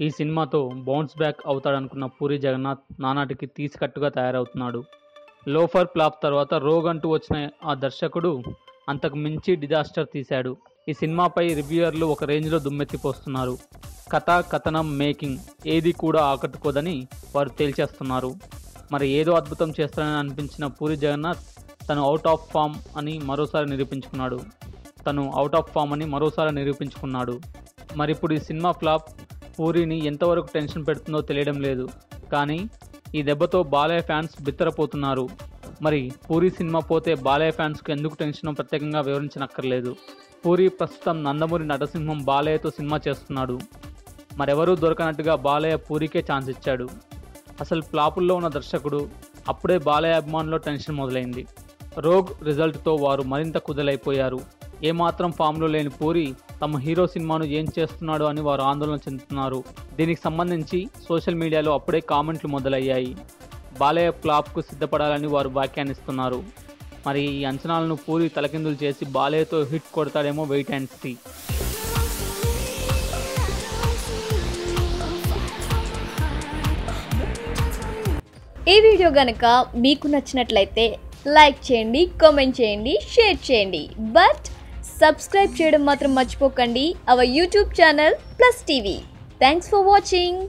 ఈ సినిమాతో bounce back అవుతాడనుకున్న puri Jagannadh నానాటికి తీసికట్టుగా తయారవుతున్నాడు. లోఫర్ ఫ్లాప్ తర్వాత రోగ్ అంటూ వచ్చిన ఆ దర్శకుడు అంతకు మించి డిజాస్టర్ తీశాడు. ఈ సినిమాపై రివ్యూయర్లు ఒక రేంజ్లో దుమ్మెత్తిపోస్తున్నారు. కథ, కథనం, మేకింగ్ ఏది కూడా ఆకట్టుకోదని వారు తేల్చేస్తున్నారు. మరి ఏదో అద్భుతం చేస్తానని అనిపించిన పూరి జగన్నాథ్ తను అవుట్ ఆఫ్ ఫామ్ అని మరోసారి నిరూపించుకున్నాడు. మరి ఇప్పుడు ఈ సినిమా ఫ్లాప్ పూరిని ఎంతవరకు టెన్షన్ పెడుతుందో తెలియడం లేదు. కానీ ఈ దెబ్బతో బాలయ్య ఫ్యాన్స్ బిత్తరపోతున్నారు. మరి పూరి సినిమా పోతే బాలయ్య ఫ్యాన్స్కు ఎందుకు టెన్షనో ప్రత్యేకంగా వివరించనక్కర్లేదు. పూరి ప్రస్తుతం నందమూరి నటసింహం బాలయ్యతో సినిమా చేస్తున్నాడు. మరెవరూ దొరకనట్టుగా బాలయ్య పూరికే ఛాన్స్ ఇచ్చాడు. అసలు ఫ్లాపుల్లో ఉన్న దర్శకుడు అప్పుడే బాలయ్య అభిమానుల్లో టెన్షన్ మొదలైంది. రోగ్ రిజల్ట్తో వారు మరింత కుదలైపోయారు. ఏమాత్రం ఫామ్లో లేని పూరి తమ హీరో సినిమాను ఏం చేస్తున్నాడు అని వారు ఆందోళన చెందుతున్నారు. దీనికి సంబంధించి సోషల్ మీడియాలో అప్పుడే కామెంట్లు మొదలయ్యాయి. బాలయ్య ఫ్లాప్కు సిద్ధపడాలని వారు వ్యాఖ్యానిస్తున్నారు. మరి ఈ అంచనాలను పూరి తలకిందులు చేసి బాలయ్యతో హిట్ కొడతాడేమో వెయిట్ అండ్ సీ. ఈ వీడియో గనుక మీకు నచ్చినట్లయితే లైక్ చేయండి, కామెంట్ చేయండి, షేర్ చేయండి. బట్ సబ్స్క్రైబ్ చేయడం మాత్రం మర్చిపోకండి our YouTube channel plus TV. Thanks for watching.